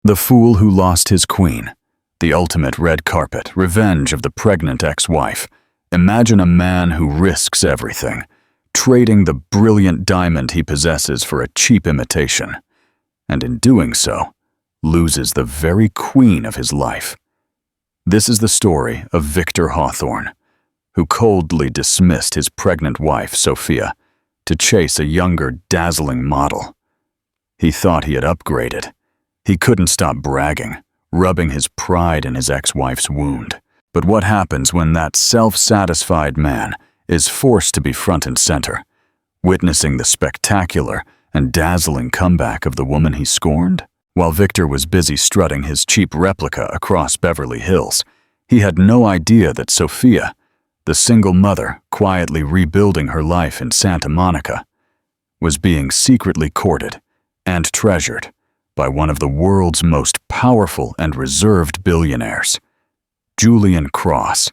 The Fool Who Lost His Queen, the ultimate red carpet, revenge of the pregnant ex-wife. Imagine a man who risks everything, trading the brilliant diamond he possesses for a cheap imitation, and in doing so, loses the very queen of his life. This is the story of Victor Hawthorne, who coldly dismissed his pregnant wife, Sophia, to chase a younger, dazzling model. He thought he had upgraded. He couldn't stop bragging, rubbing his pride in his ex-wife's wound. But what happens when that self-satisfied man is forced to be front and center, witnessing the spectacular and dazzling comeback of the woman he scorned? While Victor was busy strutting his cheap replica across Beverly Hills, he had no idea that Sophia, the single mother quietly rebuilding her life in Santa Monica, was being secretly courted and treasured by one of the world's most powerful and reserved billionaires, Julian Cross.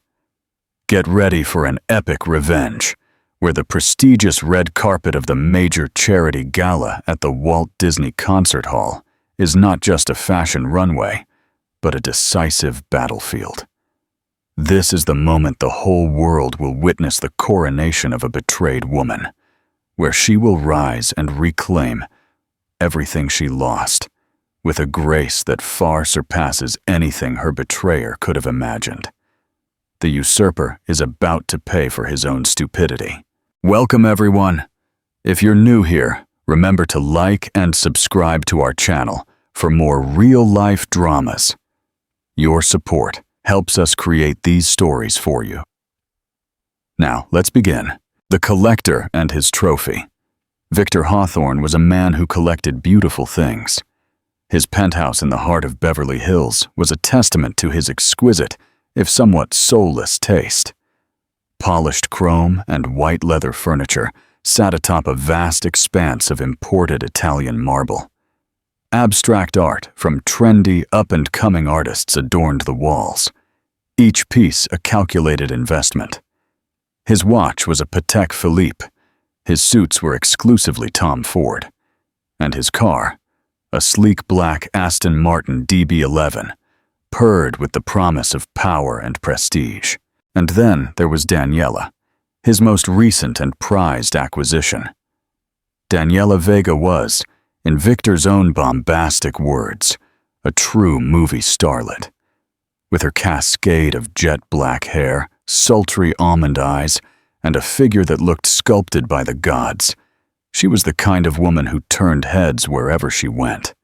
Get ready for an epic revenge, where the prestigious red carpet of the major charity gala at the Walt Disney Concert Hall is not just a fashion runway, but a decisive battlefield. This is the moment the whole world will witness the coronation of a betrayed woman, where she will rise and reclaim everything she lost, with a grace that far surpasses anything her betrayer could have imagined. The usurper is about to pay for his own stupidity. Welcome, everyone. If you're new here, remember to like and subscribe to our channel for more real-life dramas. Your support helps us create these stories for you. Now, let's begin. The Collector and His Trophy. Victor Hawthorne was a man who collected beautiful things. His penthouse in the heart of Beverly Hills was a testament to his exquisite, if somewhat soulless taste. Polished chrome and white leather furniture sat atop a vast expanse of imported Italian marble. Abstract art from trendy, up-and-coming artists adorned the walls, each piece a calculated investment. His watch was a Patek Philippe, his suits were exclusively Tom Ford, and his car, a sleek black Aston Martin DB11, purred with the promise of power and prestige. And then there was Daniela, his most recent and prized acquisition. Daniela Vega was, in Victor's own bombastic words, a true movie starlet. With her cascade of jet black hair, sultry almond eyes, and a figure that looked sculpted by the gods, she was the kind of woman who turned heads wherever she went.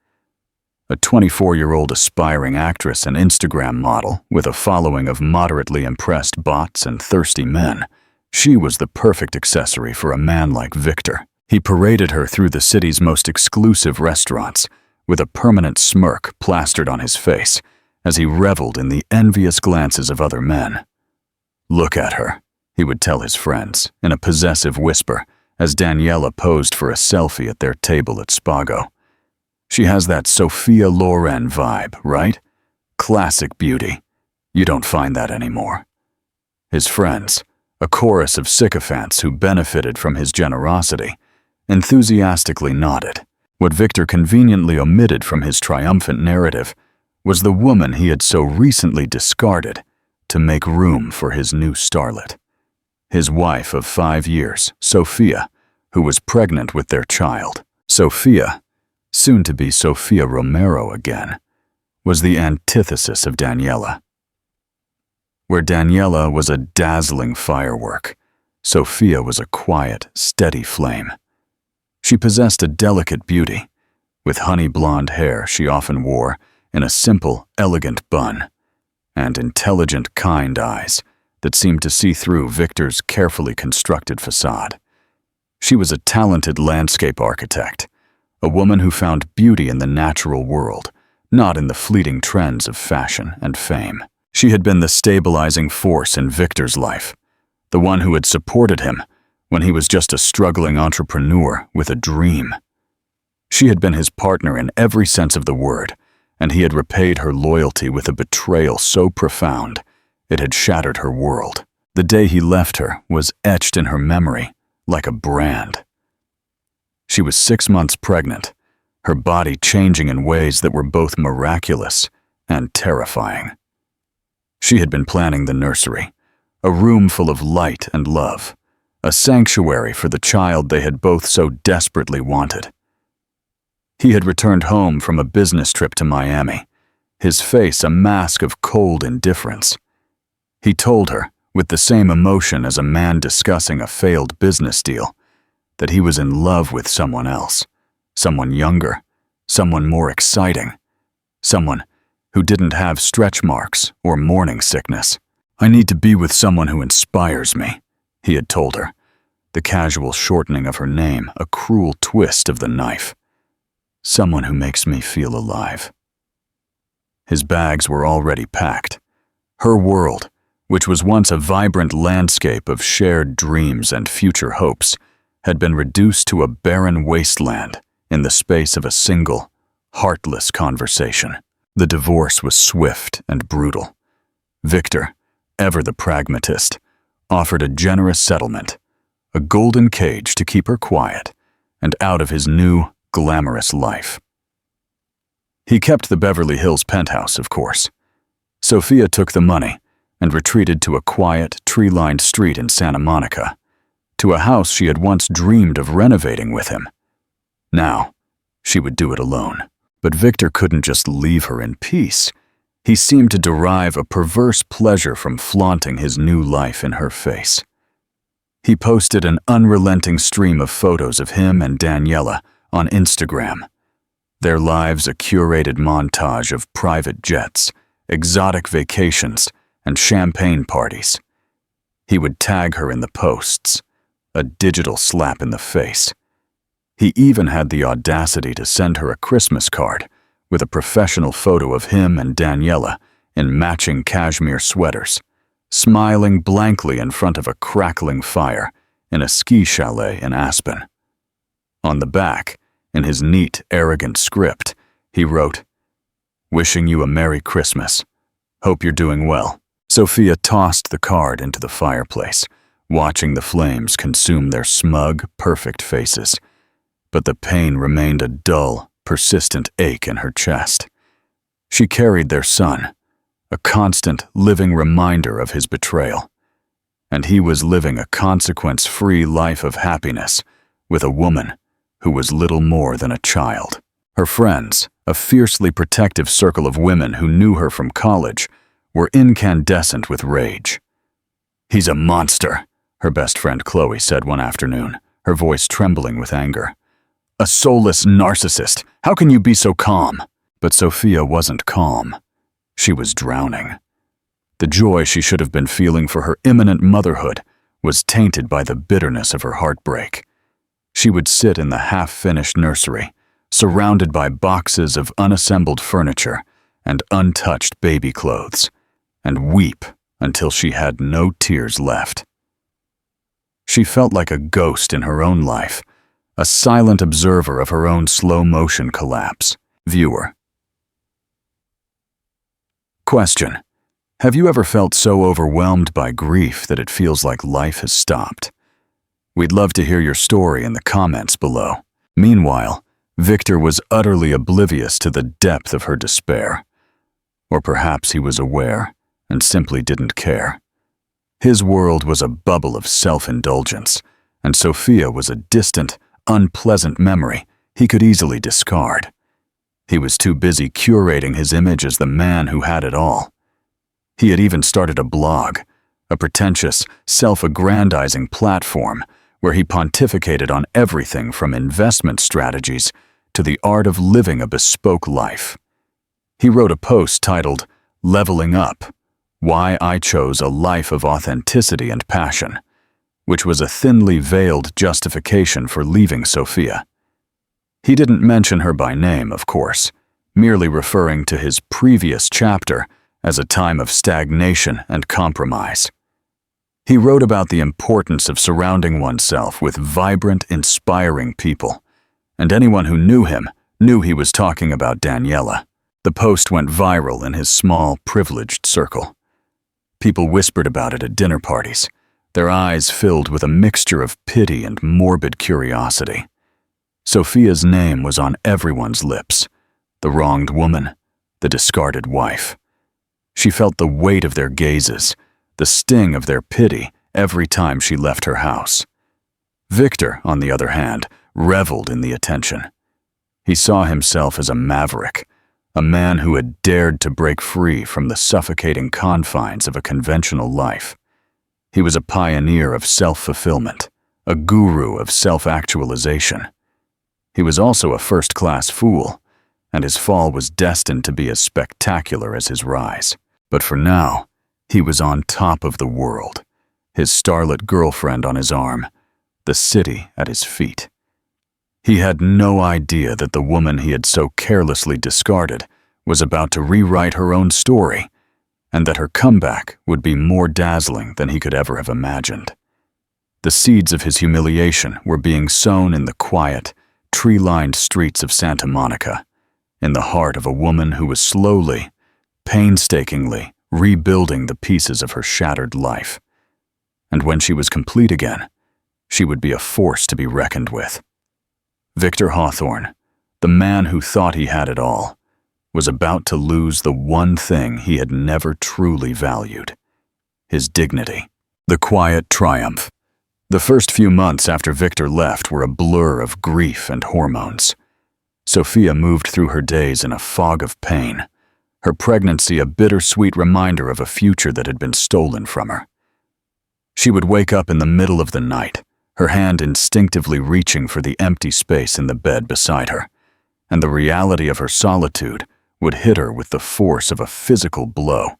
A 24-year-old aspiring actress and Instagram model with a following of moderately impressed bots and thirsty men, she was the perfect accessory for a man like Victor. He paraded her through the city's most exclusive restaurants, with a permanent smirk plastered on his face as he reveled in the envious glances of other men. "Look at her," he would tell his friends in a possessive whisper as Daniela posed for a selfie at their table at Spago. "She has that Sophia Loren vibe, right? Classic beauty. You don't find that anymore." His friends, a chorus of sycophants who benefited from his generosity, enthusiastically nodded. What Victor conveniently omitted from his triumphant narrative was the woman he had so recently discarded to make room for his new starlet. His wife of 5 years, Sophia, who was pregnant with their child. Sophia, soon to be Sophia Romero again, was the antithesis of Daniela. Where Daniela was a dazzling firework, Sophia was a quiet, steady flame. She possessed a delicate beauty, with honey blonde hair she often wore in a simple, elegant bun, and intelligent, kind eyes that seemed to see through Victor's carefully constructed facade. She was a talented landscape architect, a woman who found beauty in the natural world, not in the fleeting trends of fashion and fame. She had been the stabilizing force in Victor's life, the one who had supported him when he was just a struggling entrepreneur with a dream. She had been his partner in every sense of the word, and he had repaid her loyalty with a betrayal so profound it had shattered her world. The day he left her was etched in her memory like a brand. She was 6 months pregnant, her body changing in ways that were both miraculous and terrifying. She had been planning the nursery, a room full of light and love, a sanctuary for the child they had both so desperately wanted. He had returned home from a business trip to Miami, his face a mask of cold indifference. He told her, with the same emotion as a man discussing a failed business deal, that he was in love with someone else, someone younger, someone more exciting, someone who didn't have stretch marks or morning sickness. "I need to be with someone who inspires me," he had told her, the casual shortening of her name a cruel twist of the knife. "Someone who makes me feel alive." His bags were already packed. Her world, which was once a vibrant landscape of shared dreams and future hopes, had been reduced to a barren wasteland in the space of a single, heartless conversation. The divorce was swift and brutal. Victor, ever the pragmatist, offered a generous settlement, a golden cage to keep her quiet and out of his new, glamorous life. He kept the Beverly Hills penthouse, of course. Sophia took the money and retreated to a quiet, tree-lined street in Santa Monica, to a house she had once dreamed of renovating with him. Now, she would do it alone. But Victor couldn't just leave her in peace. He seemed to derive a perverse pleasure from flaunting his new life in her face. He posted an unrelenting stream of photos of him and Daniela on Instagram, their lives a curated montage of private jets, exotic vacations, and champagne parties. He would tag her in the posts, a digital slap in the face. He even had the audacity to send her a Christmas card with a professional photo of him and Daniela in matching cashmere sweaters, smiling blankly in front of a crackling fire in a ski chalet in Aspen. On the back, in his neat, arrogant script, he wrote, "Wishing you a Merry Christmas. Hope you're doing well." Sophia tossed the card into the fireplace, watching the flames consume their smug, perfect faces. But the pain remained a dull, persistent ache in her chest. She carried their son, a constant, living reminder of his betrayal. And he was living a consequence-free life of happiness with a woman who was little more than a child. Her friends, a fiercely protective circle of women who knew her from college, were incandescent with rage. "He's a monster," her best friend Chloe said one afternoon, her voice trembling with anger. "A soulless narcissist. How can you be so calm?" But Sophia wasn't calm. She was drowning. The joy she should have been feeling for her imminent motherhood was tainted by the bitterness of her heartbreak. She would sit in the half-finished nursery, surrounded by boxes of unassembled furniture and untouched baby clothes, and weep until she had no tears left. She felt like a ghost in her own life, a silent observer of her own slow-motion collapse. Viewer. Question: have you ever felt so overwhelmed by grief that it feels like life has stopped? We'd love to hear your story in the comments below. Meanwhile, Victor was utterly oblivious to the depth of her despair. Or perhaps he was aware and simply didn't care. His world was a bubble of self-indulgence, and Sophia was a distant, unpleasant memory he could easily discard. He was too busy curating his image as the man who had it all. He had even started a blog, a pretentious, self-aggrandizing platform where he pontificated on everything from investment strategies to the art of living a bespoke life. He wrote a post titled, "Leveling Up: Why I Chose a Life of Authenticity and Passion," which was a thinly veiled justification for leaving Sophia. He didn't mention her by name, of course, merely referring to his previous chapter as a time of stagnation and compromise. He wrote about the importance of surrounding oneself with vibrant, inspiring people, and anyone who knew him knew he was talking about Daniela. The post went viral in his small, privileged circle. People whispered about it at dinner parties, their eyes filled with a mixture of pity and morbid curiosity. Sophia's name was on everyone's lips. The wronged woman, the discarded wife. She felt the weight of their gazes, the sting of their pity every time she left her house. Victor, on the other hand, reveled in the attention. He saw himself as a maverick, a man who had dared to break free from the suffocating confines of a conventional life. He was a pioneer of self-fulfillment, a guru of self-actualization. He was also a first-class fool, and his fall was destined to be as spectacular as his rise. But for now, he was on top of the world, his starlet girlfriend on his arm, the city at his feet. He had no idea that the woman he had so carelessly discarded was about to rewrite her own story, and that her comeback would be more dazzling than he could ever have imagined. The seeds of his humiliation were being sown in the quiet, tree-lined streets of Santa Monica, in the heart of a woman who was slowly, painstakingly rebuilding the pieces of her shattered life. And when she was complete again, she would be a force to be reckoned with. Victor Hawthorne, the man who thought he had it all, was about to lose the one thing he had never truly valued: his dignity. The quiet triumph. The first few months after Victor left were a blur of grief and hormones. Sophia moved through her days in a fog of pain, her pregnancy a bittersweet reminder of a future that had been stolen from her. She would wake up in the middle of the night, her hand instinctively reaching for the empty space in the bed beside her, and the reality of her solitude would hit her with the force of a physical blow.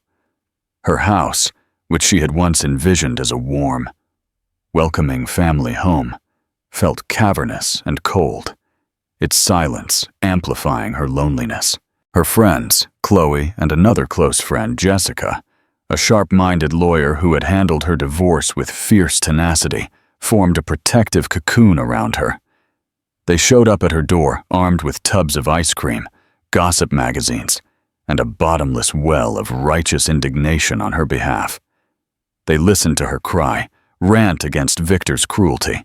Her house, which she had once envisioned as a warm, welcoming family home, felt cavernous and cold, its silence amplifying her loneliness. Her friends, Chloe and another close friend, Jessica, a sharp-minded lawyer who had handled her divorce with fierce tenacity, formed a protective cocoon around her. They showed up at her door armed with tubs of ice cream, gossip magazines, and a bottomless well of righteous indignation on her behalf. They listened to her cry, rant against Victor's cruelty,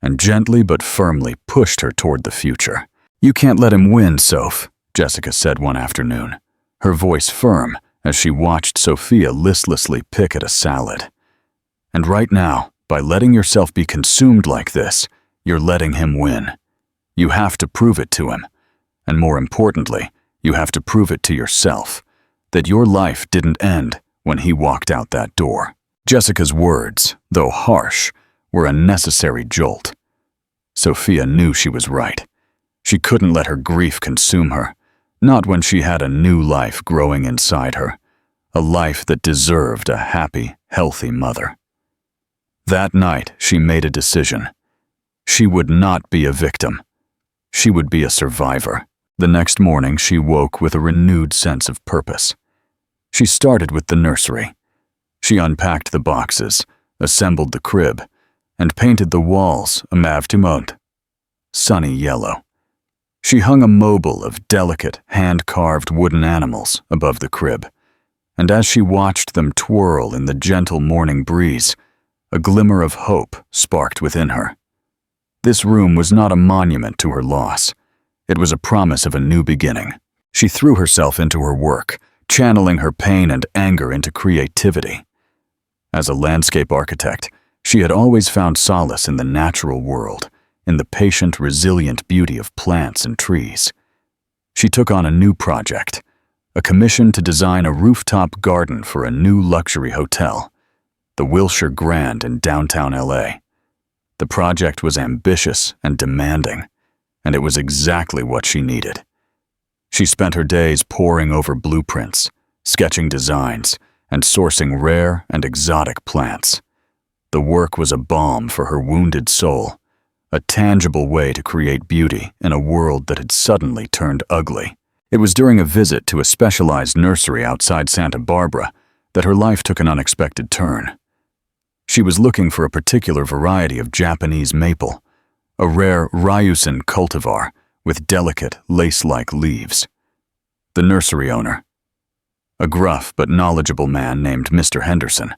and gently but firmly pushed her toward the future. "You can't let him win, Soph," Jessica said one afternoon, her voice firm as she watched Sophia listlessly pick at a salad. "And right now, by letting yourself be consumed like this, you're letting him win. You have to prove it to him. And more importantly, you have to prove it to yourself, that your life didn't end when he walked out that door." Jessica's words, though harsh, were a necessary jolt. Sophia knew she was right. She couldn't let her grief consume her, not when she had a new life growing inside her, a life that deserved a happy, healthy mother. That night, she made a decision. She would not be a victim. She would be a survivor. The next morning, she woke with a renewed sense of purpose. She started with the nursery. She unpacked the boxes, assembled the crib, and painted the walls a mauve du monde, sunny yellow. She hung a mobile of delicate, hand-carved wooden animals above the crib, and as she watched them twirl in the gentle morning breeze, a glimmer of hope sparked within her. This room was not a monument to her loss. It was a promise of a new beginning. She threw herself into her work, channeling her pain and anger into creativity. As a landscape architect, she had always found solace in the natural world, in the patient, resilient beauty of plants and trees. She took on a new project, a commission to design a rooftop garden for a new luxury hotel, the Wilshire Grand in downtown LA. The project was ambitious and demanding, and it was exactly what she needed. She spent her days poring over blueprints, sketching designs, and sourcing rare and exotic plants. The work was a balm for her wounded soul, a tangible way to create beauty in a world that had suddenly turned ugly. It was during a visit to a specialized nursery outside Santa Barbara that her life took an unexpected turn. She was looking for a particular variety of Japanese maple, a rare Ryusen cultivar with delicate, lace-like leaves. The nursery owner, a gruff but knowledgeable man named Mr. Henderson,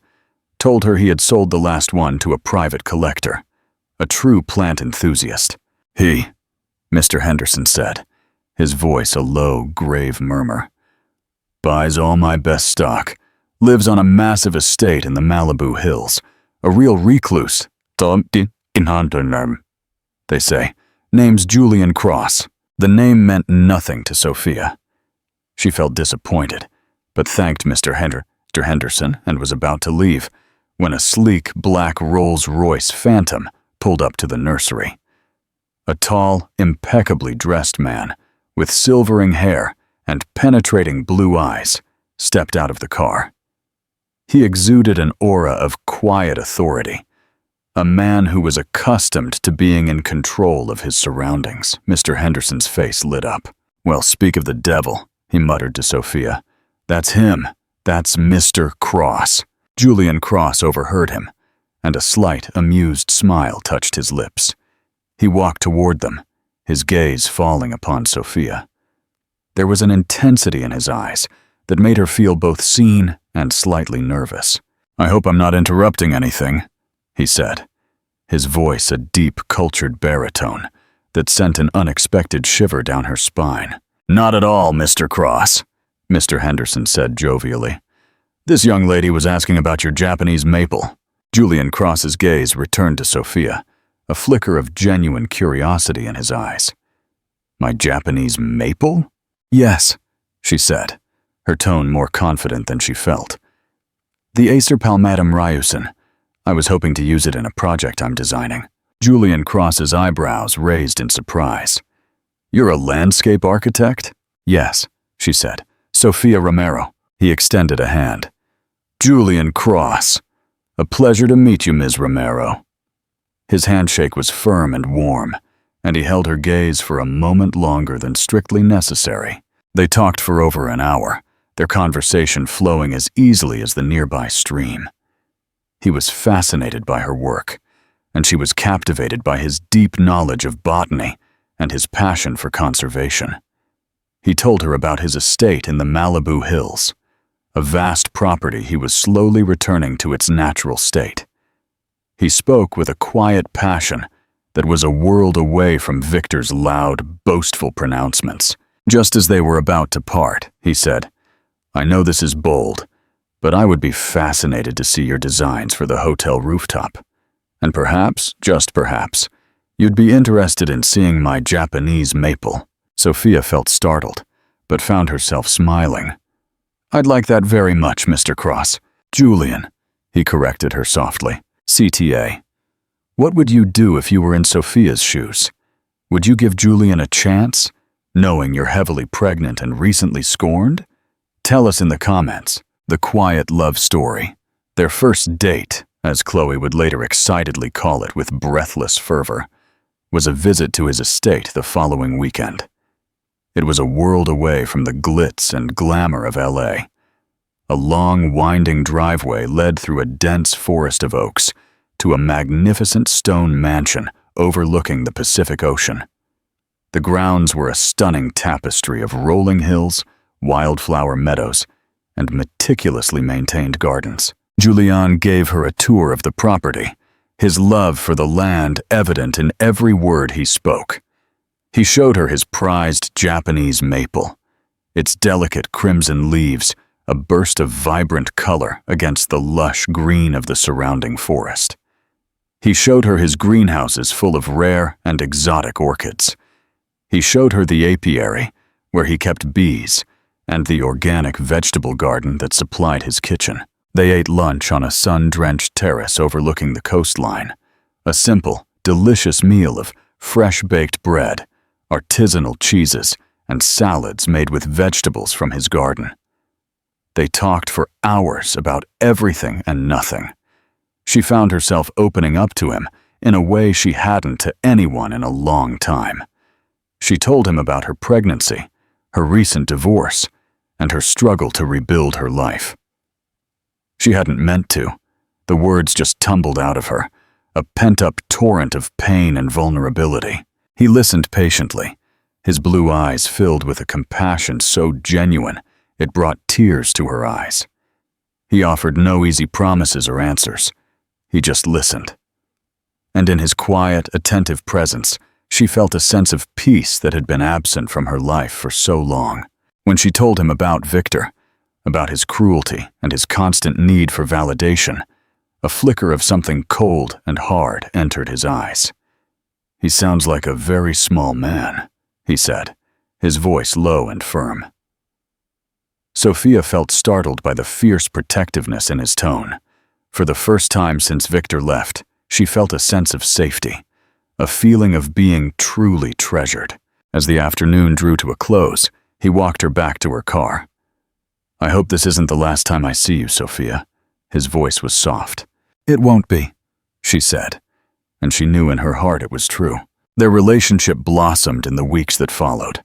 told her he had sold the last one to a private collector, a true plant enthusiast. He, Mr. Henderson said, his voice a low, grave murmur. Buys all my best stock. Lives on a massive estate in the Malibu Hills. A real recluse. They say. Name's Julian Cross. The name meant nothing to Sophia. She felt disappointed, but thanked Mr. Henderson and was about to leave when a sleek black Rolls-Royce Phantom pulled up to the nursery. A tall, impeccably dressed man with silvering hair and penetrating blue eyes stepped out of the car. He exuded an aura of quiet authority, a man who was accustomed to being in control of his surroundings. Mr. Henderson's face lit up. Well, speak of the devil, he muttered to Sophia. That's him. That's Mr. Cross. Julian Cross overheard him, and a slight, amused smile touched his lips. He walked toward them, his gaze falling upon Sophia. There was an intensity in his eyes that made her feel both seen and slightly nervous. I hope I'm not interrupting anything, he said, his voice a deep, cultured baritone that sent an unexpected shiver down her spine. Not at all, Mr. Cross, Mr. Henderson said jovially. This young lady was asking about your Japanese maple. Julian Cross's gaze returned to Sophia, a flicker of genuine curiosity in his eyes. My Japanese maple? Yes, she said, her tone more confident than she felt. The Acer palmatum ryusin. I was hoping to use it in a project I'm designing. Julian Cross's eyebrows raised in surprise. You're a landscape architect? Yes, she said. Sophia Romero. He extended a hand. Julian Cross. A pleasure to meet you, Ms. Romero. His handshake was firm and warm, and he held her gaze for a moment longer than strictly necessary. They talked for over an hour, their conversation flowing as easily as the nearby stream. He was fascinated by her work, and she was captivated by his deep knowledge of botany and his passion for conservation. He told her about his estate in the Malibu Hills, a vast property he was slowly returning to its natural state. He spoke with a quiet passion that was a world away from Victor's loud, boastful pronouncements. Just as they were about to part, he said, I know this is bold, but I would be fascinated to see your designs for the hotel rooftop. And perhaps, just perhaps, you'd be interested in seeing my Japanese maple. Sophia felt startled, but found herself smiling. I'd like that very much, Mr. Cross. Julian, he corrected her softly. CTA. What would you do if you were in Sophia's shoes? Would you give Julian a chance, knowing you're heavily pregnant and recently scorned? Tell us in the comments. The quiet love story. Their first date, as Chloe would later excitedly call it with breathless fervor, was a visit to his estate the following weekend. It was a world away from the glitz and glamour of LA. A long, winding driveway led through a dense forest of oaks to a magnificent stone mansion overlooking the Pacific Ocean. The grounds were a stunning tapestry of rolling hills, wildflower meadows, and meticulously maintained gardens. Julian gave her a tour of the property, his love for the land evident in every word he spoke. He showed her his prized Japanese maple, its delicate crimson leaves, a burst of vibrant color against the lush green of the surrounding forest. He showed her his greenhouses full of rare and exotic orchids. He showed her the apiary, where he kept bees, and the organic vegetable garden that supplied his kitchen. They ate lunch on a sun-drenched terrace overlooking the coastline, a simple, delicious meal of fresh-baked bread, artisanal cheeses, and salads made with vegetables from his garden. They talked for hours about everything and nothing. She found herself opening up to him in a way she hadn't to anyone in a long time. She told him about her pregnancy, her recent divorce, and her struggle to rebuild her life. She hadn't meant to. The words just tumbled out of her, a pent-up torrent of pain and vulnerability. He listened patiently, his blue eyes filled with a compassion so genuine it brought tears to her eyes. He offered no easy promises or answers. He just listened. And in his quiet, attentive presence, She felt a sense of peace that had been absent from her life for so long. When she told him about Victor, about his cruelty and his constant need for validation, a flicker of something cold and hard entered his eyes. "He sounds like a very small man," he said, his voice low and firm. Sophia felt startled by the fierce protectiveness in his tone. For the first time since Victor left, she felt a sense of safety, a feeling of being truly treasured. As the afternoon drew to a close, he walked her back to her car. "I hope this isn't the last time I see you, Sophia." His voice was soft. "It won't be," she said, and she knew in her heart it was true. Their relationship blossomed in the weeks that followed.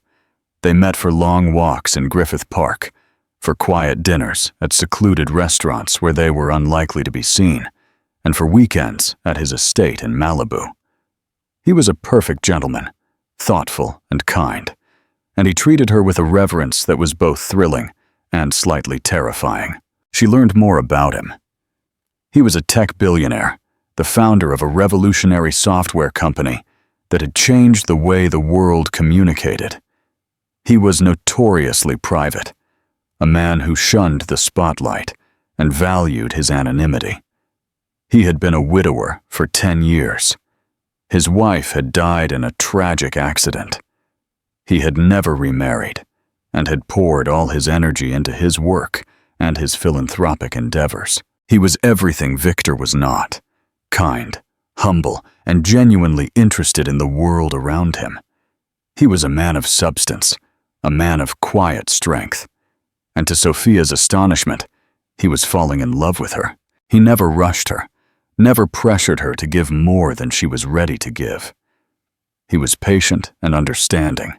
They met for long walks in Griffith Park, for quiet dinners at secluded restaurants where they were unlikely to be seen, and for weekends at his estate in Malibu. He was a perfect gentleman, thoughtful and kind, and he treated her with a reverence that was both thrilling and slightly terrifying. She learned more about him. He was a tech billionaire, the founder of a revolutionary software company that had changed the way the world communicated. He was notoriously private, a man who shunned the spotlight and valued his anonymity. He had been a widower for 10 years. His wife had died in a tragic accident. He had never remarried and had poured all his energy into his work and his philanthropic endeavors. He was everything Victor was not: kind, humble, and genuinely interested in the world around him. He was a man of substance, a man of quiet strength. And to Sophia's astonishment, he was falling in love with her. He never rushed her, never pressured her to give more than she was ready to give. He was patient and understanding,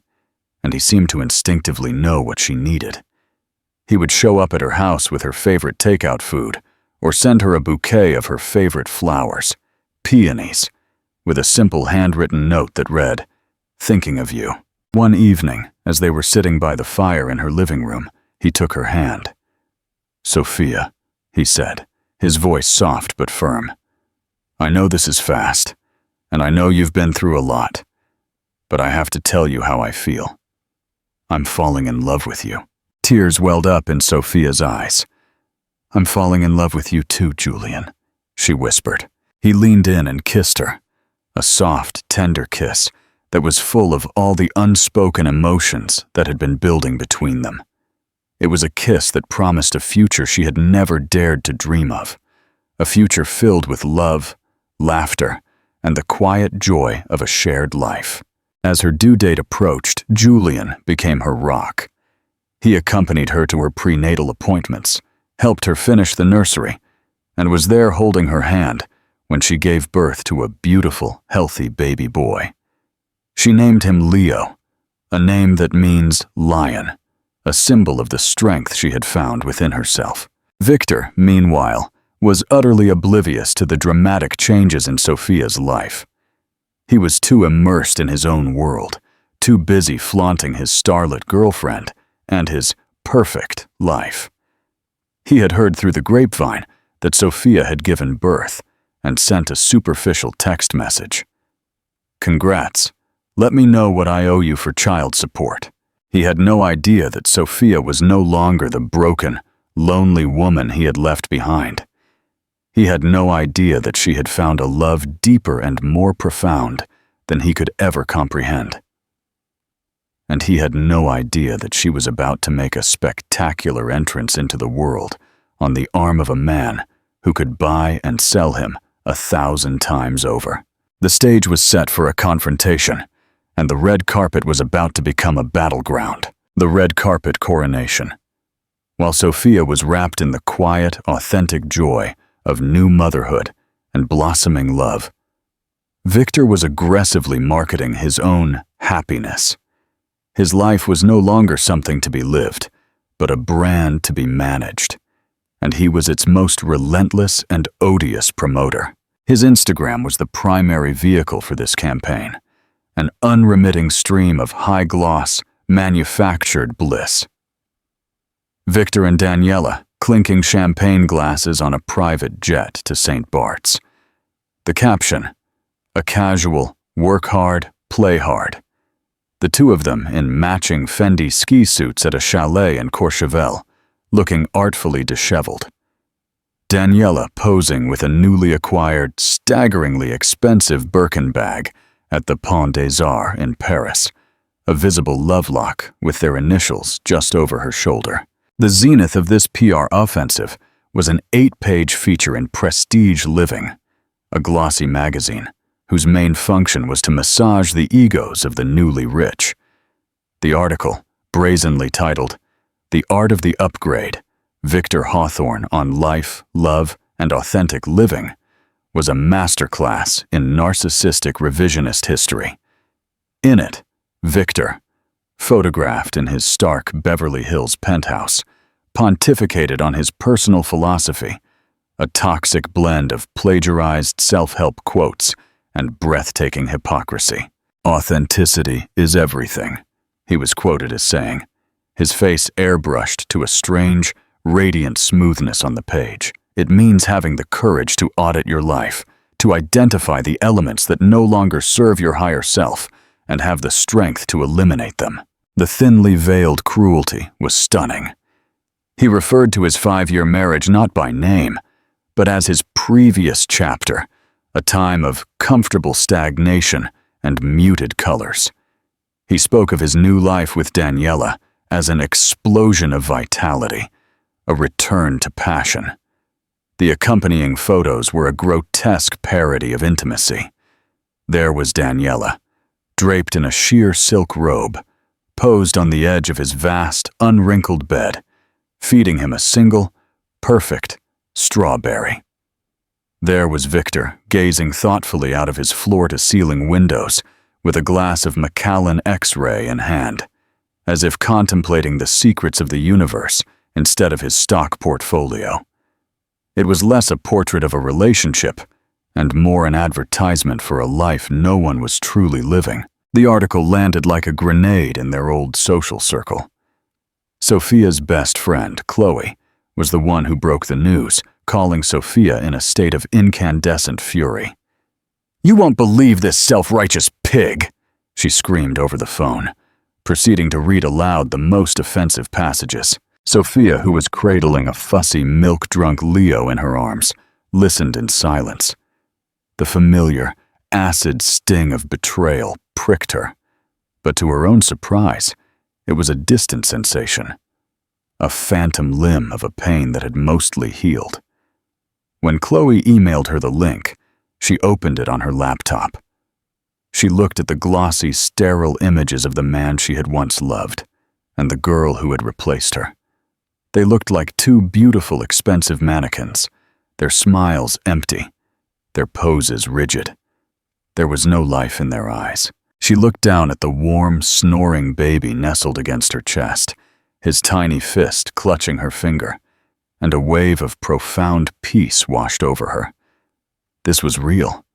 and he seemed to instinctively know what she needed. He would show up at her house with her favorite takeout food, or send her a bouquet of her favorite flowers, peonies, with a simple handwritten note that read, "Thinking of you." One evening, as they were sitting by the fire in her living room, he took her hand. "Sophia," he said, his voice soft but firm, "I know this is fast, and I know you've been through a lot, but I have to tell you how I feel. I'm falling in love with you." Tears welled up in Sophia's eyes. "I'm falling in love with you too, Julian," she whispered. He leaned in and kissed her, a soft, tender kiss that was full of all the unspoken emotions that had been building between them. It was a kiss that promised a future she had never dared to dream of, a future filled with love, laughter, and the quiet joy of a shared life. As her due date approached, Julian became her rock. He accompanied her to her prenatal appointments, helped her finish the nursery, and was there holding her hand when she gave birth to a beautiful, healthy baby boy. She named him Leo, a name that means lion, a symbol of the strength she had found within herself. Victor, meanwhile, was utterly oblivious to the dramatic changes in Sophia's life. He was too immersed in his own world, too busy flaunting his starlet girlfriend and his perfect life. He had heard through the grapevine that Sophia had given birth and sent a superficial text message. "Congrats. Let me know what I owe you for child support." He had no idea that Sophia was no longer the broken, lonely woman he had left behind. He had no idea that she had found a love deeper and more profound than he could ever comprehend. And he had no idea that she was about to make a spectacular entrance into the world on the arm of a man who could buy and sell him 1,000 times over. The stage was set for a confrontation, and the red carpet was about to become a battleground. The red carpet coronation. While Sophia was wrapped in the quiet, authentic joy of new motherhood and blossoming love, Victor was aggressively marketing his own happiness. His life was no longer something to be lived, but a brand to be managed, and he was its most relentless and odious promoter. His Instagram was the primary vehicle for this campaign, an unremitting stream of high-gloss, manufactured bliss. Victor and Daniela clinking champagne glasses on a private jet to St. Bart's. The caption, "A casual, work hard, Play hard. The two of them in matching Fendi ski suits at a chalet in Courchevel, looking artfully disheveled. Daniela posing with a newly acquired, staggeringly expensive Birkin bag at the Pont des Arts in Paris, a visible lovelock with their initials just over her shoulder. The zenith of this PR offensive was an 8-page feature in Prestige Living, a glossy magazine whose main function was to massage the egos of the newly rich. The article, brazenly titled, "The Art of the Upgrade, Victor Hawthorne on Life, Love, and Authentic Living," was a masterclass in narcissistic revisionist history. In it, Victor, photographed in his stark Beverly Hills penthouse, pontificated on his personal philosophy, a toxic blend of plagiarized self-help quotes and breathtaking hypocrisy. "Authenticity is everything," he was quoted as saying, his face airbrushed to a strange, radiant smoothness on the page. "It means having the courage to audit your life, to identify the elements that no longer serve your higher self, and have the strength to eliminate them." The thinly veiled cruelty was stunning. He referred to his 5-year marriage not by name, but as his previous chapter, a time of comfortable stagnation and muted colors. He spoke of his new life with Daniela as an explosion of vitality, a return to passion. The accompanying photos were a grotesque parody of intimacy. There was Daniela, draped in a sheer silk robe, posed on the edge of his vast, unwrinkled bed, feeding him a single, perfect strawberry. There was Victor, gazing thoughtfully out of his floor-to-ceiling windows, with a glass of Macallan X-ray in hand, as if contemplating the secrets of the universe instead of his stock portfolio. It was less a portrait of a relationship, and more an advertisement for a life no one was truly living. The article landed like a grenade in their old social circle. Sophia's best friend, Chloe, was the one who broke the news, calling Sophia in a state of incandescent fury. "You won't believe this self-righteous pig," she screamed over the phone, proceeding to read aloud the most offensive passages. Sophia, who was cradling a fussy, milk-drunk Leo in her arms, listened in silence. The familiar, acid sting of betrayal pricked her, but to her own surprise, it was a distant sensation, a phantom limb of a pain that had mostly healed. When Chloe emailed her the link, she opened it on her laptop. She looked at the glossy, sterile images of the man she had once loved, and the girl who had replaced her. They looked like two beautiful, expensive mannequins, their smiles empty, their poses rigid. There was no life in their eyes. She looked down at the warm, snoring baby nestled against her chest, his tiny fist clutching her finger, and a wave of profound peace washed over her. This was real.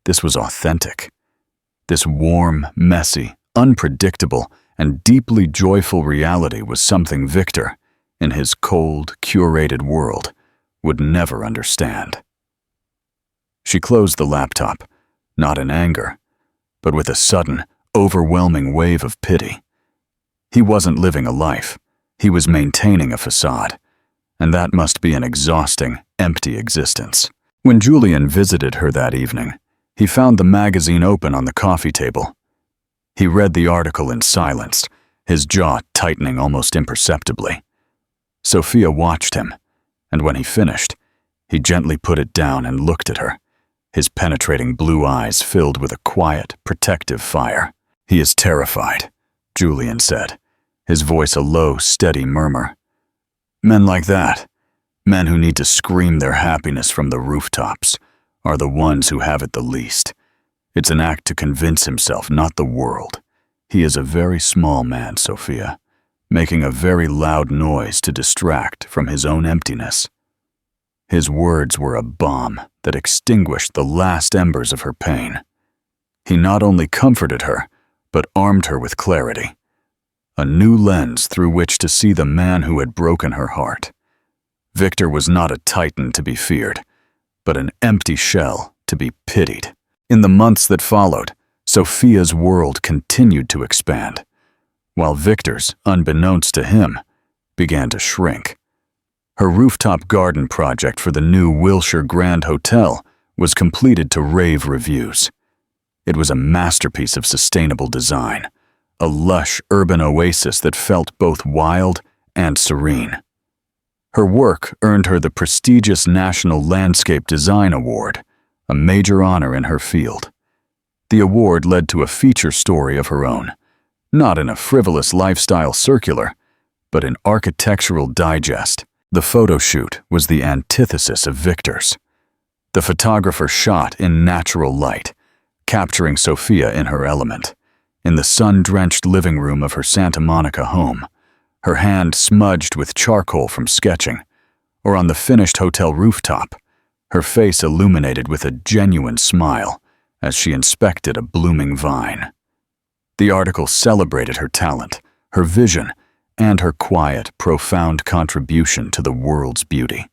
This was authentic. This warm, messy, unpredictable, and deeply joyful reality was something Victor, in his cold, curated world, would never understand. She closed the laptop, not in anger, but with a sudden, overwhelming wave of pity. He wasn't living a life. He was maintaining a facade, and that must be an exhausting, empty existence. When Julian visited her that evening, he found the magazine open on the coffee table. He read the article in silence, his jaw tightening almost imperceptibly. Sophia watched him, and when he finished, he gently put it down and looked at her, his penetrating blue eyes filled with a quiet, protective fire. "He is terrified," Julian said, his voice a low, steady murmur. "Men like that, men who need to scream their happiness from the rooftops, are the ones who have it the least. It's an act to convince himself, not the world. He is a very small man, Sophia, making a very loud noise to distract from his own emptiness." His words were a bomb that extinguished the last embers of her pain. He not only comforted her, but armed her with clarity, a new lens through which to see the man who had broken her heart. Victor was not a titan to be feared, but an empty shell to be pitied. In the months that followed, Sophia's world continued to expand, while Victor's, unbeknownst to him, began to shrink. Her rooftop garden project for the new Wilshire Grand Hotel was completed to rave reviews. It was a masterpiece of sustainable design, a lush urban oasis that felt both wild and serene. Her work earned her the prestigious National Landscape Design Award, a major honor in her field. The award led to a feature story of her own, not in a frivolous lifestyle circular, but in Architectural Digest. The photo shoot was the antithesis of Victor's. The photographer shot in natural light, capturing Sophia in her element, in the sun-drenched living room of her Santa Monica home, her hand smudged with charcoal from sketching, or on the finished hotel rooftop, her face illuminated with a genuine smile as she inspected a blooming vine. The article celebrated her talent, her vision, and her quiet, profound contribution to the world's beauty.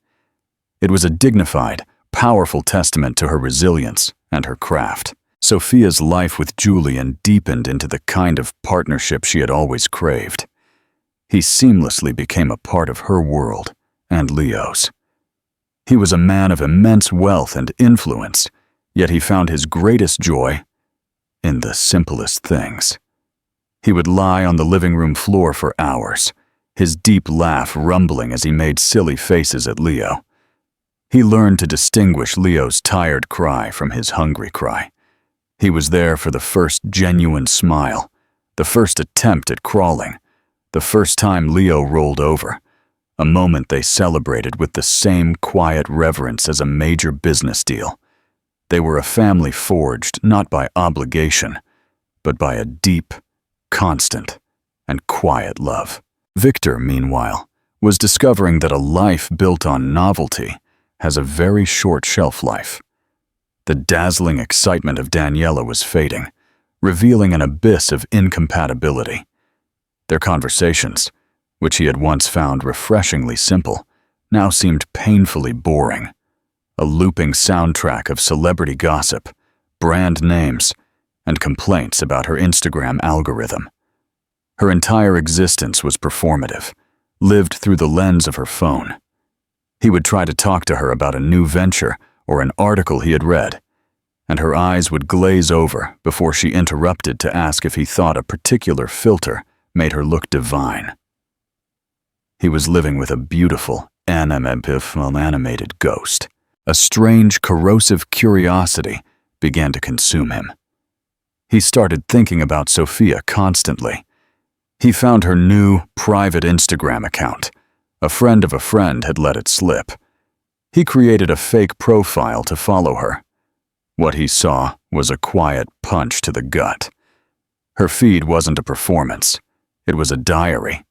It was a dignified, powerful testament to her resilience and her craft. Sophia's life with Julian deepened into the kind of partnership she had always craved. He seamlessly became a part of her world and Leo's. He was a man of immense wealth and influence, yet he found his greatest joy in the simplest things. He would lie on the living room floor for hours, his deep laugh rumbling as he made silly faces at Leo. He learned to distinguish Leo's tired cry from his hungry cry. He was there for the first genuine smile, the first attempt at crawling, the first time Leo rolled over, a moment they celebrated with the same quiet reverence as a major business deal. They were a family forged not by obligation, but by a deep, constant, and quiet love. Victor, meanwhile, was discovering that a life built on novelty has a very short shelf life. The dazzling excitement of Daniela was fading, revealing an abyss of incompatibility. Their conversations, which he had once found refreshingly simple, now seemed painfully boring. A looping soundtrack of celebrity gossip, brand names, and complaints about her Instagram algorithm. Her entire existence was performative, lived through the lens of her phone. He would try to talk to her about a new venture or an article he had read, and her eyes would glaze over before she interrupted to ask if he thought a particular filter made her look divine. He was living with a beautiful, animated ghost. A strange, corrosive curiosity began to consume him. He started thinking about Sophia constantly. He found her new, private Instagram account. A friend of a friend had let it slip. He created a fake profile to follow her. What he saw was a quiet punch to the gut. Her feed wasn't a performance. It was a diary.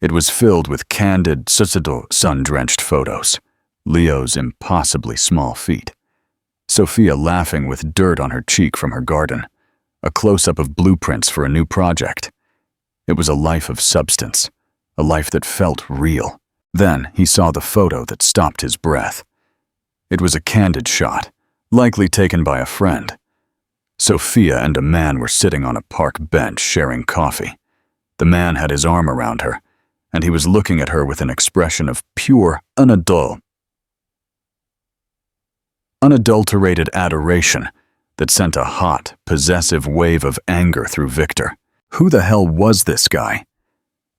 It was filled with candid, sun-drenched photos. Leo's impossibly small feet. Sophia laughing with dirt on her cheek from her garden. A close-up of blueprints for a new project. It was a life of substance, a life that felt real. Then he saw the photo that stopped his breath. It was a candid shot, likely taken by a friend. Sophia and a man were sitting on a park bench sharing coffee. The man had his arm around her, and he was looking at her with an expression of pure, unadulterated adoration that sent a hot, possessive wave of anger through Victor. Who the hell was this guy?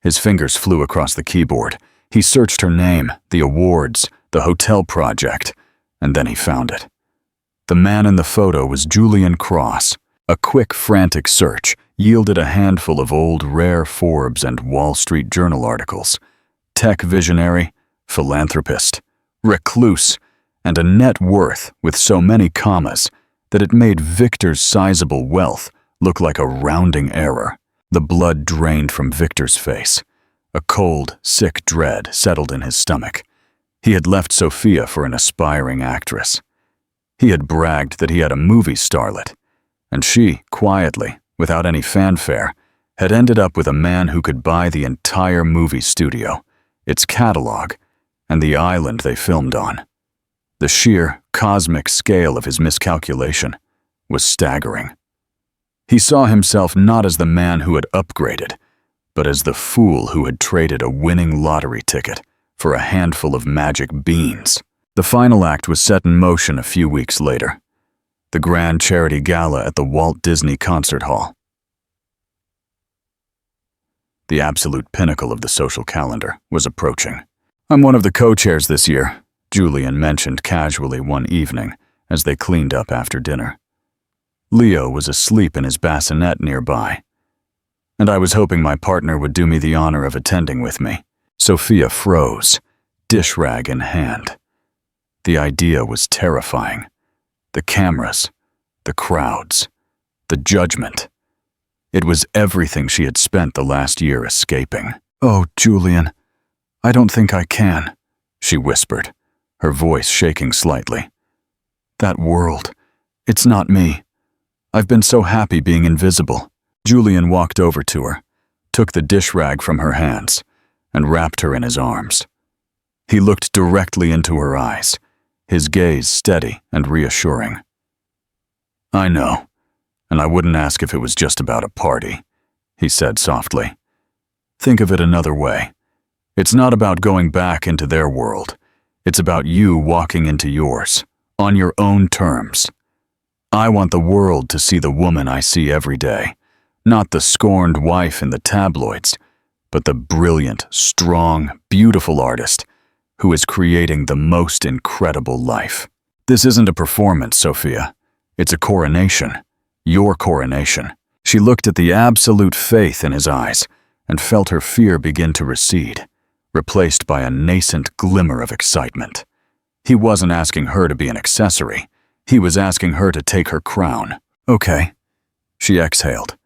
His fingers flew across the keyboard. He searched her name, the awards, the hotel project, and then he found it. The man in the photo was Julian Cross. A quick, frantic search yielded a handful of old, rare Forbes and Wall Street Journal articles. Tech visionary, philanthropist, recluse, and a net worth with so many commas that it made Victor's sizable wealth look like a rounding error. The blood drained from Victor's face. A cold, sick dread settled in his stomach. He had left Sophia for an aspiring actress. He had bragged that he had a movie starlet, and she, quietly, without any fanfare, had ended up with a man who could buy the entire movie studio, its catalog, and the island they filmed on. The sheer, cosmic scale of his miscalculation was staggering. He saw himself not as the man who had upgraded, but as the fool who had traded a winning lottery ticket for a handful of magic beans. The final act was set in motion a few weeks later. The grand charity gala at the Walt Disney Concert Hall. The absolute pinnacle of the social calendar was approaching. "I'm one of the co-chairs this year," Julian mentioned casually one evening as they cleaned up after dinner. Leo was asleep in his bassinet nearby, and I was hoping my partner would do me the honor of attending with me. Sophia froze, dish rag in hand. The idea was terrifying. The cameras, the crowds, the judgment. It was everything she had spent the last year escaping. "Oh, Julian, I don't think I can," she whispered, her voice shaking slightly. "That world, it's not me. I've been so happy being invisible." Julian walked over to her, took the dish rag from her hands, and wrapped her in his arms. He looked directly into her eyes, his gaze steady and reassuring. "I know, and I wouldn't ask if it was just about a party," he said softly. "Think of it another way. It's not about going back into their world. It's about you walking into yours, on your own terms. I want the world to see the woman I see every day, not the scorned wife in the tabloids, but the brilliant, strong, beautiful artist who is creating the most incredible life. This isn't a performance, Sophia. It's a coronation. Your coronation." She looked at the absolute faith in his eyes and felt her fear begin to recede, replaced by a nascent glimmer of excitement. He wasn't asking her to be an accessory. He was asking her to take her crown. "Okay," she exhaled,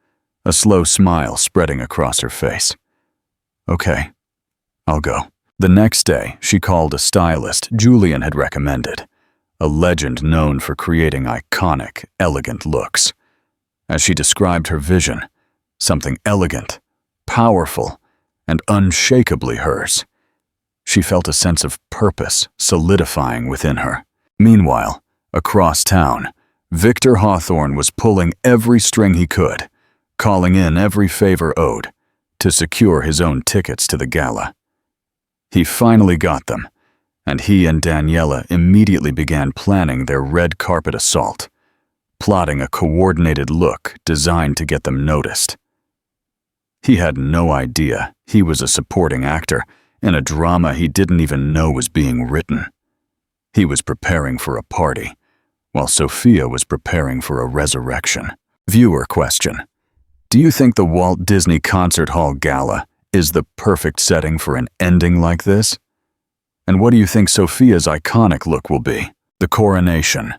a slow smile spreading across her face. "Okay, I'll go." The next day, she called a stylist Julian had recommended, a legend known for creating iconic, elegant looks. As she described her vision, something elegant, powerful, and unshakably hers. She felt a sense of purpose solidifying within her. Meanwhile, across town, Victor Hawthorne was pulling every string he could, calling in every favor owed, to secure his own tickets to the gala. He finally got them, and he and Daniela immediately began planning their red carpet assault, plotting a coordinated look designed to get them noticed. He had no idea he was a supporting actor in a drama he didn't even know was being written. He was preparing for a party, while Sophia was preparing for a resurrection. Viewer question: do you think the Walt Disney Concert Hall Gala is the perfect setting for an ending like this? And what do you think Sophia's iconic look will be? The coronation,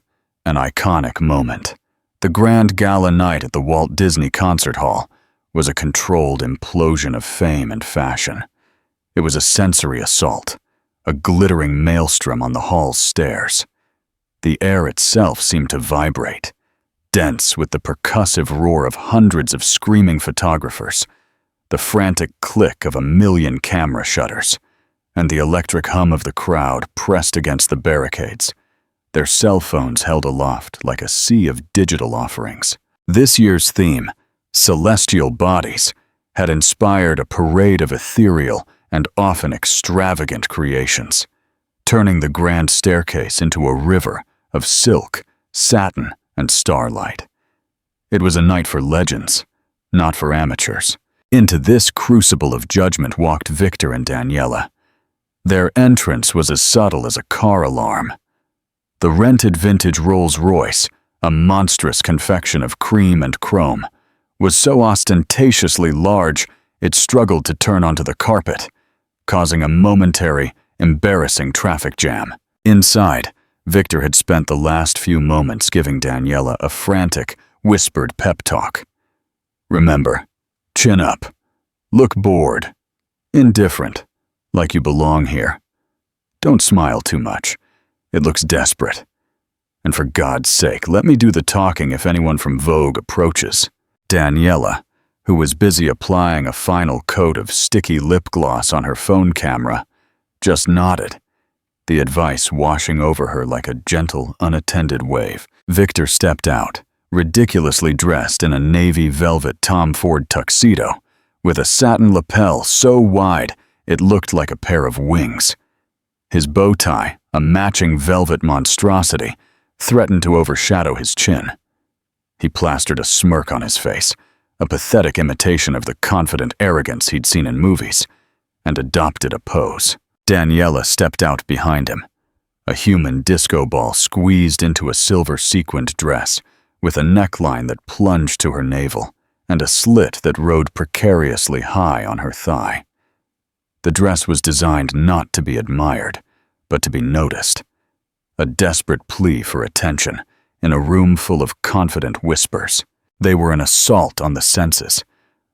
an iconic moment. The grand gala night at the Walt Disney Concert Hall was a controlled implosion of fame and fashion. It was a sensory assault, a glittering maelstrom on the hall's stairs. The air itself seemed to vibrate, dense with the percussive roar of hundreds of screaming photographers, the frantic click of 1,000,000 camera shutters, and the electric hum of the crowd pressed against the barricades, their cell phones held aloft like a sea of digital offerings. This year's theme, Celestial Bodies, had inspired a parade of ethereal and often extravagant creations, turning the grand staircase into a river of silk, satin, and starlight. It was a night for legends, not for amateurs. Into this crucible of judgment walked Victor and Daniela. Their entrance was as subtle as a car alarm. The rented vintage Rolls-Royce, a monstrous confection of cream and chrome, was so ostentatiously large it struggled to turn onto the carpet, causing a momentary, embarrassing traffic jam. Inside, Victor had spent the last few moments giving Daniela a frantic, whispered pep talk. "Remember, chin up. Look bored. Indifferent. Like you belong here. Don't smile too much. It looks desperate. And for God's sake, let me do the talking if anyone from Vogue approaches." Daniela, who was busy applying a final coat of sticky lip gloss on her phone camera, just nodded, the advice washing over her like a gentle, unattended wave. Victor stepped out, ridiculously dressed in a navy velvet Tom Ford tuxedo, with a satin lapel so wide it looked like a pair of wings. His bow tie, a matching velvet monstrosity, threatened to overshadow his chin. He plastered a smirk on his face, a pathetic imitation of the confident arrogance he'd seen in movies, and adopted a pose. Daniela stepped out behind him, a human disco ball squeezed into a silver sequined dress, with a neckline that plunged to her navel and a slit that rode precariously high on her thigh. The dress was designed not to be admired, but to be noticed, a desperate plea for attention in a room full of confident whispers. They were an assault on the senses,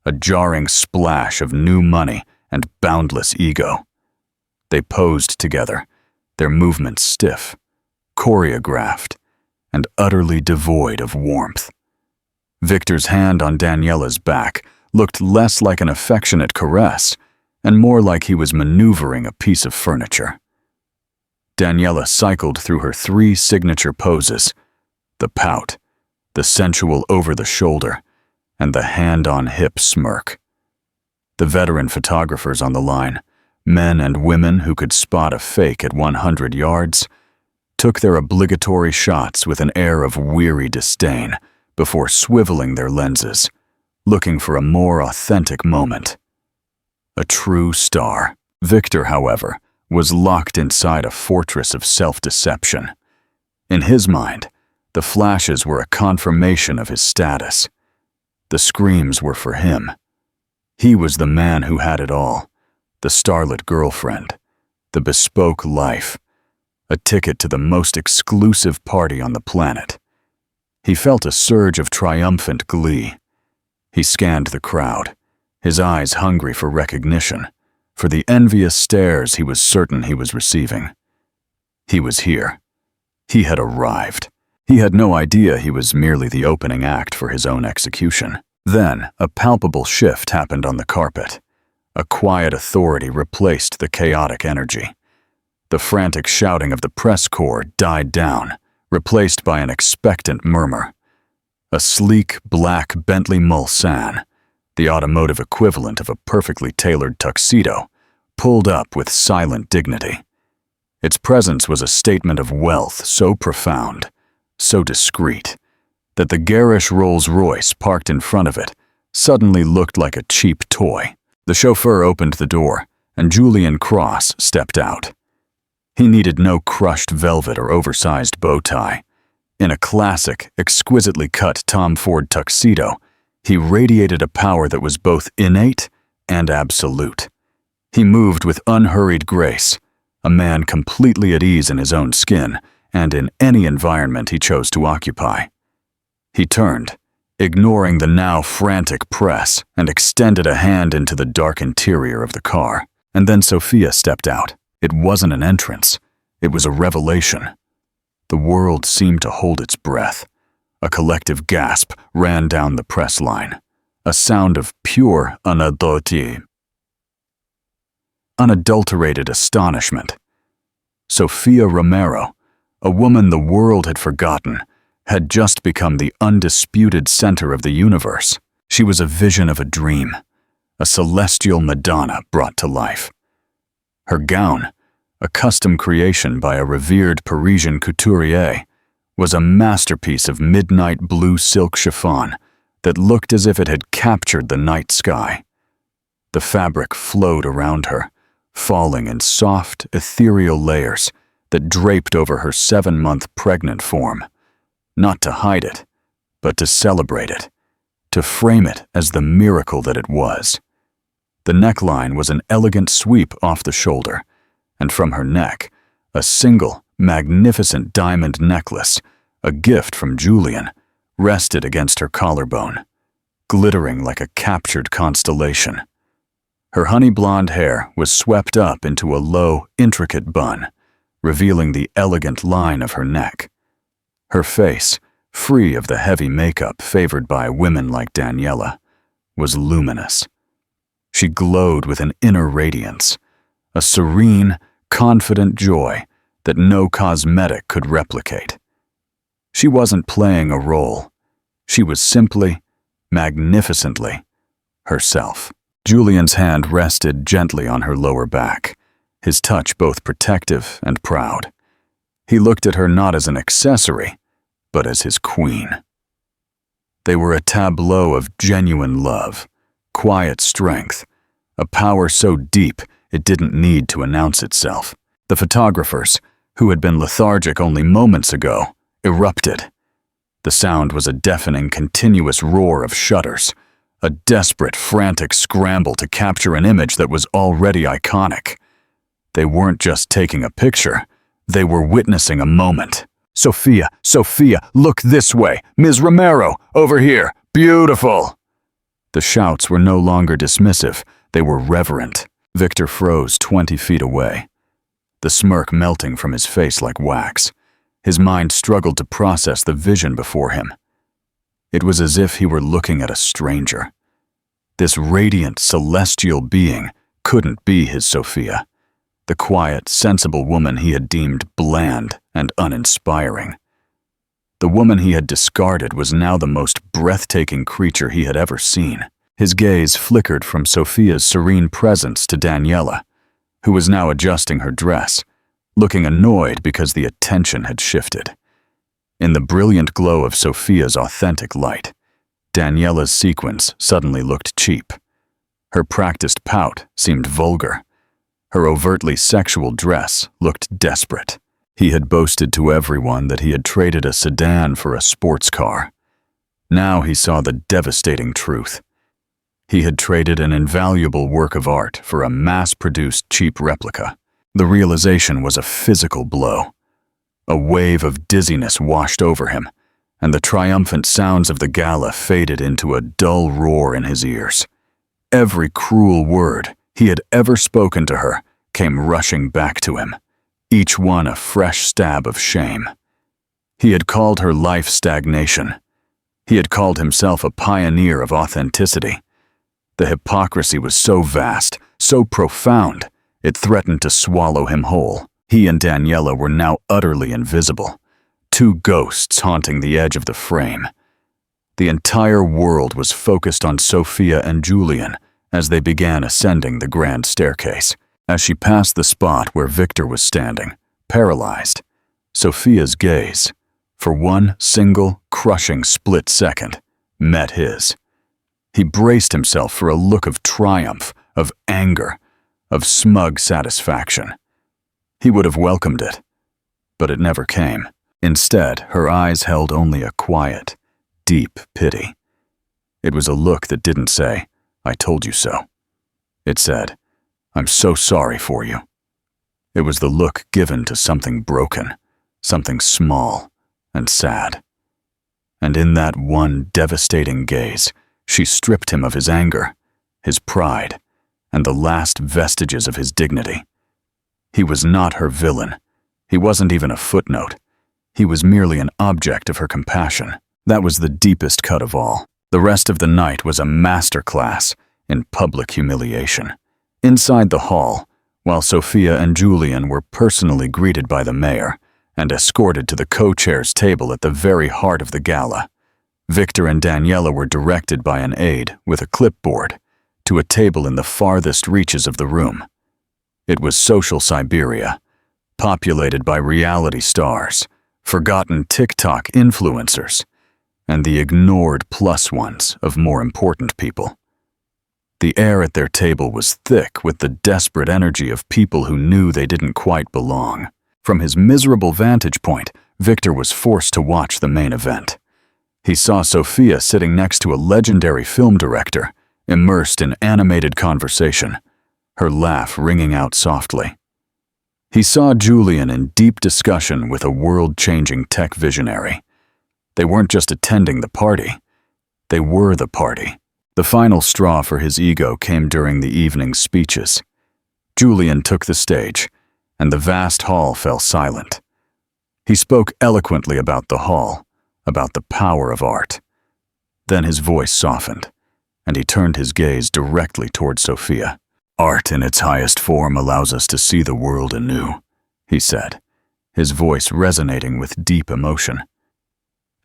a jarring splash of new money and boundless ego. They posed together, their movements stiff, choreographed, and utterly devoid of warmth. Victor's hand on Daniela's back looked less like an affectionate caress and more like he was maneuvering a piece of furniture. Daniela cycled through her 3 signature poses: the pout, the sensual over-the-shoulder, and the hand-on-hip smirk. The veteran photographers on the line, men and women who could spot a fake at 100 yards, took their obligatory shots with an air of weary disdain before swiveling their lenses, looking for a more authentic moment. A true star. Victor, however, was locked inside a fortress of self-deception. In his mind, the flashes were a confirmation of his status. The screams were for him. He was the man who had it all, the starlit girlfriend, the bespoke life, a ticket to the most exclusive party on the planet. He felt a surge of triumphant glee. He scanned the crowd, his eyes hungry for recognition, for the envious stares he was certain he was receiving. He was here. He had arrived. He had no idea he was merely the opening act for his own execution. Then, a palpable shift happened on the carpet. A quiet authority replaced the chaotic energy. The frantic shouting of the press corps died down, replaced by an expectant murmur. A sleek, black Bentley Mulsanne, the automotive equivalent of a perfectly tailored tuxedo, pulled up with silent dignity. Its presence was a statement of wealth so profound, so discreet, that the garish Rolls-Royce parked in front of it suddenly looked like a cheap toy. The chauffeur opened the door, and Julian Cross stepped out. He needed no crushed velvet or oversized bow tie. In a classic, exquisitely cut Tom Ford tuxedo, he radiated a power that was both innate and absolute. He moved with unhurried grace, a man completely at ease in his own skin and in any environment he chose to occupy. He turned, ignoring the now frantic press, and extended a hand into the dark interior of the car. And then Sophia stepped out. It wasn't an entrance. It was a revelation. The world seemed to hold its breath. A collective gasp ran down the press line, a sound of pure unadulterated astonishment. Sophia Romero, a woman the world had forgotten, had just become the undisputed center of the universe. She was a vision of a dream, a celestial Madonna brought to life. Her gown, a custom creation by a revered Parisian couturier, was a masterpiece of midnight blue silk chiffon that looked as if it had captured the night sky. The fabric flowed around her, falling in soft, ethereal layers that draped over her 7-month pregnant form, not to hide it, but to celebrate it, to frame it as the miracle that it was. The neckline was an elegant sweep off the shoulder, and from her neck, a single, magnificent diamond necklace, a gift from Julian, rested against her collarbone, glittering like a captured constellation. Her honey blonde hair was swept up into a low, intricate bun, revealing the elegant line of her neck. Her face, free of the heavy makeup favored by women like Daniela, was luminous. She glowed with an inner radiance, a serene, confident joy that no cosmetic could replicate. She wasn't playing a role. She was simply, magnificently, herself. Julian's hand rested gently on her lower back, his touch both protective and proud. He looked at her not as an accessory, but as his queen. They were a tableau of genuine love, quiet strength, a power so deep it didn't need to announce itself. The photographers, who had been lethargic only moments ago, erupted. The sound was a deafening, continuous roar of shutters, a desperate, frantic scramble to capture an image that was already iconic. They weren't just taking a picture, they were witnessing a moment. "Sophia, Sophia, look this way! Ms. Romero, over here! Beautiful!" The shouts were no longer dismissive, they were reverent. Victor froze 20 feet away, the smirk melting from his face like wax. His mind struggled to process the vision before him. It was as if he were looking at a stranger. This radiant, celestial being couldn't be his Sophia, the quiet, sensible woman he had deemed bland and uninspiring. The woman he had discarded was now the most breathtaking creature he had ever seen. His gaze flickered from Sophia's serene presence to Daniela, who was now adjusting her dress, looking annoyed because the attention had shifted. In the brilliant glow of Sophia's authentic light, Daniela's sequins suddenly looked cheap. Her practiced pout seemed vulgar. Her overtly sexual dress looked desperate. He had boasted to everyone that he had traded a sedan for a sports car. Now he saw the devastating truth. He had traded an invaluable work of art for a mass-produced cheap replica. The realization was a physical blow. A wave of dizziness washed over him, and the triumphant sounds of the gala faded into a dull roar in his ears. Every cruel word he had ever spoken to her came rushing back to him, each one a fresh stab of shame. He had called her life stagnation. He had called himself a pioneer of authenticity. The hypocrisy was so vast, so profound, it threatened to swallow him whole. He and Daniela were now utterly invisible, two ghosts haunting the edge of the frame. The entire world was focused on Sophia and Julian as they began ascending the grand staircase. As she passed the spot where Victor was standing, paralyzed, Sophia's gaze, for one single, crushing split second, met his. He braced himself for a look of triumph, of anger, of smug satisfaction. He would have welcomed it, but it never came. Instead, her eyes held only a quiet, deep pity. It was a look that didn't say, "I told you so." It said, "I'm so sorry for you." It was the look given to something broken, something small and sad. And in that one devastating gaze, she stripped him of his anger, his pride, and the last vestiges of his dignity. He was not her villain. He wasn't even a footnote. He was merely an object of her compassion. That was the deepest cut of all. The rest of the night was a masterclass in public humiliation. Inside the hall, while Sophia and Julian were personally greeted by the mayor and escorted to the co-chair's table at the very heart of the gala, Victor and Daniela were directed by an aide with a clipboard to a table in the farthest reaches of the room. It was social Siberia, populated by reality stars, forgotten TikTok influencers, and the ignored plus ones of more important people. The air at their table was thick with the desperate energy of people who knew they didn't quite belong. From his miserable vantage point, Victor was forced to watch the main event. He saw Sophia sitting next to a legendary film director, immersed in animated conversation, her laugh ringing out softly. He saw Julian in deep discussion with a world-changing tech visionary. They weren't just attending the party, they were the party. The final straw for his ego came during the evening's speeches. Julian took the stage, and the vast hall fell silent. He spoke eloquently about the hall, about the power of art. Then his voice softened, and he turned his gaze directly toward Sophia. "Art in its highest form allows us to see the world anew," he said, his voice resonating with deep emotion.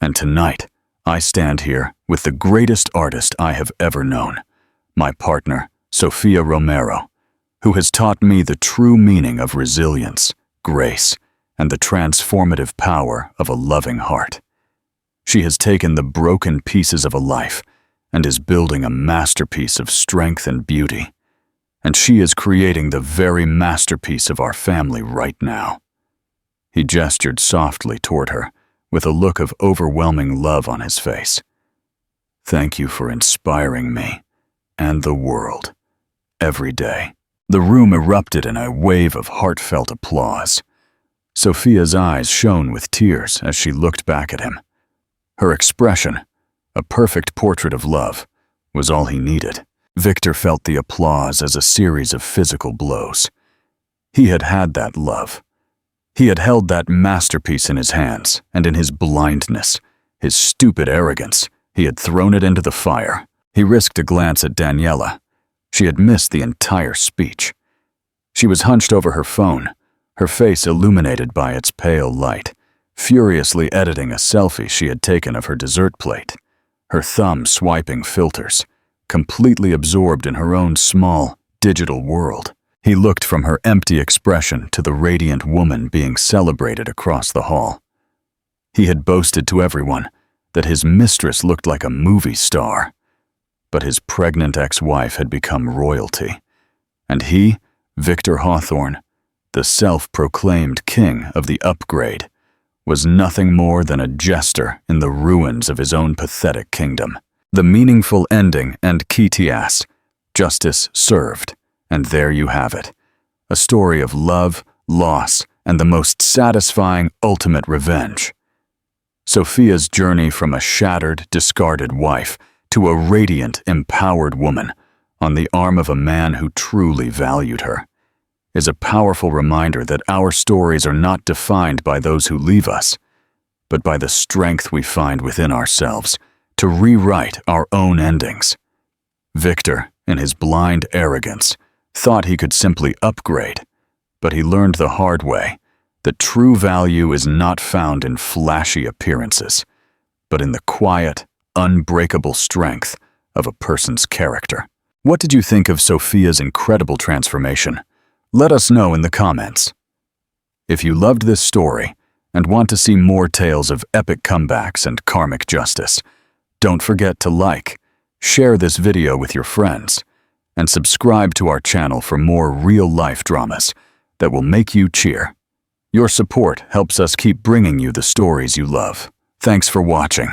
"And tonight, I stand here with the greatest artist I have ever known, my partner, Sofia Romero, who has taught me the true meaning of resilience, grace, and the transformative power of a loving heart. She has taken the broken pieces of a life and is building a masterpiece of strength and beauty. And she is creating the very masterpiece of our family right now. He gestured softly toward her, with a look of overwhelming love on his face. Thank you for inspiring me and the world every day. The room erupted in a wave of heartfelt applause. Sofia's eyes shone with tears as she looked back at him. Her expression, a perfect portrait of love, was all he needed. Victor felt the applause as a series of physical blows. He had had that love. He had held that masterpiece in his hands, and in his blindness, his stupid arrogance, he had thrown it into the fire. He risked a glance at Daniela. She had missed the entire speech. She was hunched over her phone, her face illuminated by its pale light, furiously editing a selfie she had taken of her dessert plate, her thumb swiping filters, completely absorbed in her own small, digital world. He looked from her empty expression to the radiant woman being celebrated across the hall. He had boasted to everyone that his mistress looked like a movie star, but his pregnant ex-wife had become royalty, and he, Victor Hawthorne, the self-proclaimed king of the upgrade, was nothing more than a jester in the ruins of his own pathetic kingdom. The meaningful ending and Kitias, justice served, and there you have it. A story of love, loss, and the most satisfying ultimate revenge. Sofia's journey from a shattered, discarded wife to a radiant, empowered woman on the arm of a man who truly valued her is a powerful reminder that our stories are not defined by those who leave us, but by the strength we find within ourselves to rewrite our own endings. Victor, in his blind arrogance, thought he could simply upgrade, but he learned the hard way that true value is not found in flashy appearances, but in the quiet, unbreakable strength of a person's character. What did you think of Sofia's incredible transformation? Let us know in the comments. If you loved this story and want to see more tales of epic comebacks and karmic justice, don't forget to like, share this video with your friends, and subscribe to our channel for more real-life dramas that will make you cheer. Your support helps us keep bringing you the stories you love. Thanks for watching.